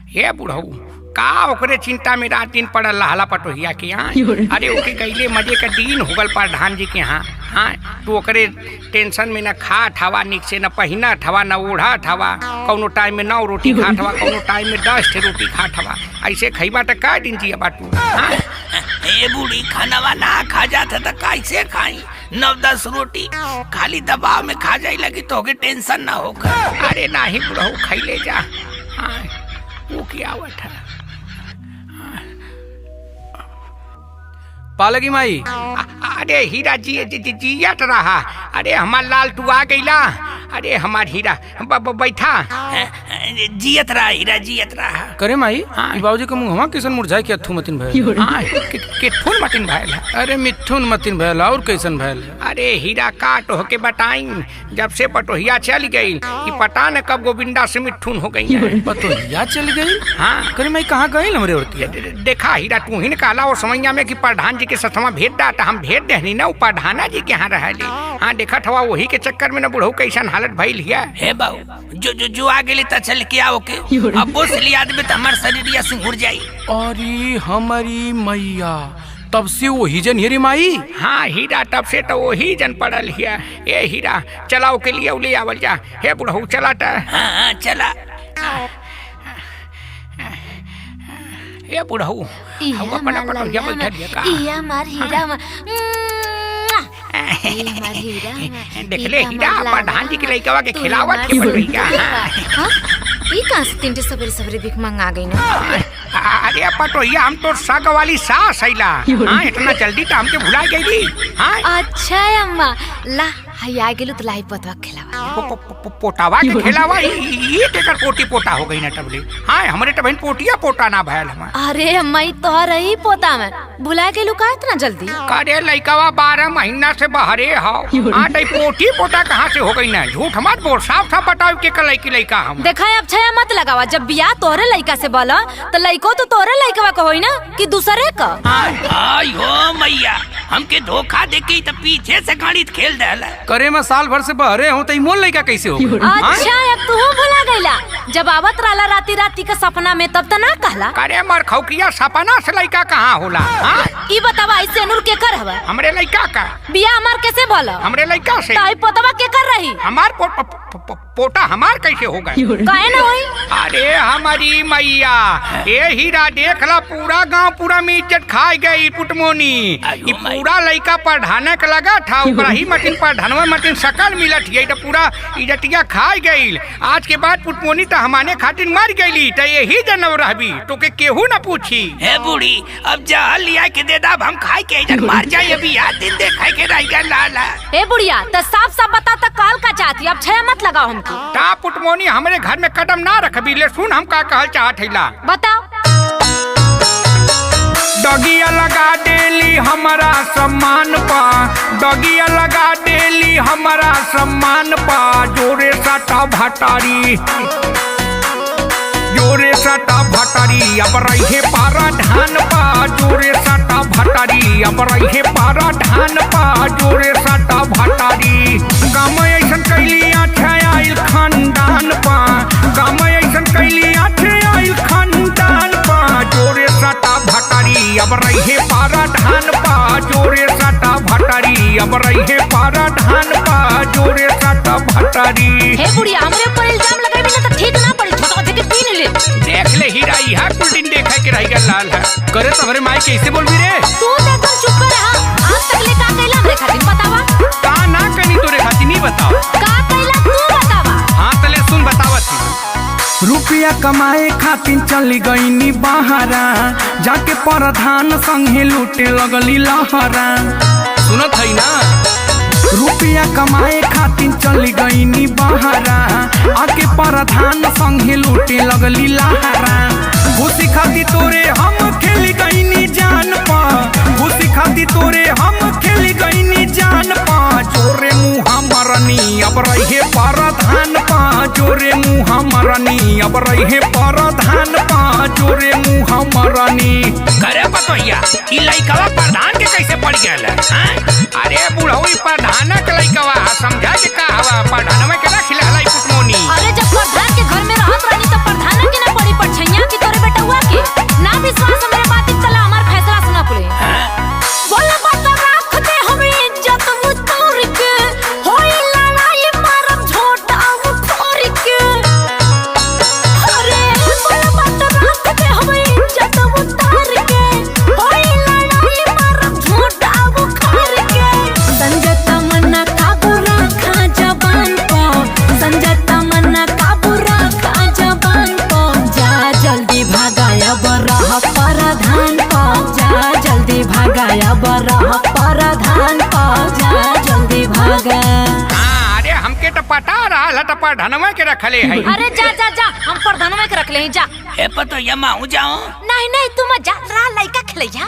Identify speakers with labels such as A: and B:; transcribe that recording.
A: हे बुढ़ऊ का ओकरे चिंता में रात दिन पड़ल रहला पटोहिया के यहाँ। अरे ओके गईले मजे का दिन होगल प्रधान जी के यहाँ। हाँ तू ओकरे टेंशन में न खात हवा निक से न पहिनत हवा न ओढ़त हवा, कौनो टाइम में 9 रोटी खात हवा, कौनो टाइम में 10 रोटी खात हवा। ऐसे खइबा त का दिन जिया बाटू।
B: ए बूढ़ी खानावा ना खा जाता तो कैसे खाई? 9-10 रोटी खाली दबाव में खा जाए लगी तो टेंशन ना होगा।
A: अरे नाही बुढ़ऊ खैले जा। हाँ वो क्या आवत है
C: पालकी माई।
A: अरे हीरा जी जियत रहा। अरे हमार लाल तू आ गईला। अरे हमार हीरा बैठा।
B: जियत रहा हीरा जियत रहा।
C: करे माई बाबूजी के मुंहवा कैसन मुरझाए के अथु मतिन भयल?
A: किथुन मतिन भयल?
C: अरे मिथुन मतिन भयल और कैसन भयल?
A: अरे हीरा काट होके बताई जब से पटोहिया चल गई कि पता न कब गोविंदा से मिथुन हो गई है।
C: पटोहिया चल गई?
A: हाँ
C: करे माई कहाँ गई हमरे औरतिया?
A: देखा हीरा तू ही ने कहला वो समैया में कि प्रधान जी के सथवा भेज दा त हम भेज देहनी ना प्रधाना जी के यहाँ रहली। हाँ देखा था वही के चक्कर में न बुढ़ऊ कैसन हालत भइल हिया।
B: हे बाबू जो आ गेली त चल के आओ के अब बोस लिया देबे त हमर शरीरिया सिंहुर जाई।
C: अरे हमारी मैया तब से वही जन हेरी माई।
A: हाँ हीरा तब से तो वही जन पड़ल हिया। ए हीरा चलाओ के लिए ले आवल जा। हे बुढ़ऊ चला त।
B: हाँ चला।
A: ए बुढ़ऊ देख ले हीरा प्रधान जी के लइकवा के खिलावत के पटोहिया।
D: ई कहां से तिनटे सवेरे सवेरे भीख मांगा गई ना।
A: अरे पटोहिया हम तो सग वाली सास आइला। हाँ इतना जल्दी तो हमके भुला गई। हाँ
D: अच्छा अम्मा ला हाय आ गेलु त लाई पतवा खिलावा।
A: पोटावा के खिलावा ये तेकर पोटी पोटा हो गई ना टबले। हाँ हमरे तो बहन पोटिया पोटा ना भयल हम।
D: अरे अम्मा ई तोहर ही पोता में भुला गेलु का इतना जल्दी?
A: करे लइकवा 12 महीना से बहरे हां। हाँ तो पोटी पोटा कहाँ से हो गई ना? झूठ मत बोल, साफ साफ बताओ के लइकी लइका हम।
D: देखा अब छया मत लगावा। जब बियाह तोहरे लइका से बोला तो लइको तो तोहरे लइकवा का होई ना कि दूसरे का?
B: आई हो मैया हमके धोखा देके त पीछे से गाड़ी खेल देला।
C: करे मैं साल भर से बहरे हूँ तो मोल लइका कैसे हो?
D: अच्छा अब तू भुला गईला। जब आवत रहला राती राती का सपना में तब त ना कहला?
A: करे मर खौकिया सपना से लइका कहाँ होला?
D: ई बतावा ऐसे अनुर के कर हवा?
A: हमरे लइका का
D: बियाह हमार कैसे बोला?
A: हमरे लइका से।
D: ताई पोतवा के कर रही?
A: हमार पोटा हमार कैसे हो गए?
D: काहे ना होई?
A: अरे हमारी मैया ये हीरा देखला पूरा गांव पूरा में इज्जत खाई गई पुटमोनी। ये पूरा लइका पढ़ाने का लगा था ओकरा ही मटिन पढ़नवा मटिन सकल मिलत है तो पूरा इज्जतिया खाई गई। आज के बाद पुटमोनी तो हमारे खातिर मर गईली तो यही जनव रहबी तो के केहू ना पूछी।
B: हे बूढ़ी अब जा लिया के दे दाब हम खाई के इधर मर जाए। अभी याद दिन देखाई के रह गया लाला।
D: ए बुढ़िया तो साफ साफ बता त काल का चाहती अब छया मत लगाओ हमको।
A: ता पुटमोनी हमरे घर में कदम ना रखबी। ले सुन हम का कहल चाहत हैला
D: बताओ।
A: डगिया लगा देली हमारा सम्मान पा। डगिया लगा देली हमारा सम्मान पा। जोरे सटा भटारी जोरे सटा भटारी अब रहे पारा धान पा। जोरे सटा भटारी अब रहे पारा धान पा। जोरे सटा भटारी गाम ऐसन कैली आइल खानदान पा। गाम ऐसन कैली आइल खानदान पा। जोरे सटा भटारी अब रहे पारा धान पा। जोरे सटा भटारी अब रहे पारा धान पा। जोरे सटा भटारी।
D: हे बुढ़िया हमरे ऊपर इल्जाम लगाबी ना त ठीक ना पड़ी। छोटा के पीन ले।
A: देख ले हीरा यह कुल दिन देखा के रह गया लाल है।
C: करे तोहरे माई कैसे बोलबी रे?
D: तू तो एकदम चुप रहा। आज तक ले का कैला हमरे खातिर बतावा?
C: का ना कनी तोरे खातिर नहीं बताओ।
D: का कैला तू बतावा?
C: हाँ तले सुन बतावत ही।
E: रुपया कमाए खातिर चली गईनी बहारा। जाके प्रधान संगे लूटे लगली लहरा।
C: सुनत है ना?
E: रुपया कमाए खातिर चली गईनी बहारा। आके प्रधान संगे लूटे लगली लहरा। घुसी खाती तोरे हम खेली गईनी जान पा। घुसी खाती तोरे हम खेली गईनी जान पा। जोरे मुँह मरनी अब रहे प्रधान पा। जोरे मुँह मरनी अब रहे प्रधान पा। जोरे मुँह मरनी।
A: करे पतोहिया ई लइकवा प्रधान के कैसे पड़ गया? अरे बुढ़ऊ प्रधान के लइकवा समझा के का हवा? प्रधानवा के ना खिला पुटमोनी।
D: अरे जब प्रधान के घर में रहत रहनी तो प्रधान के ना पड़ी पछैया की
A: बता रहा तो प्रधानवा के रखले है।
D: अरे जा जा जा, हम प्रधानवा के रख ले जा।
B: ए पतो यमा हूँ जाओ।
D: नहीं नहीं, तुम जा, लड़का खेले जा।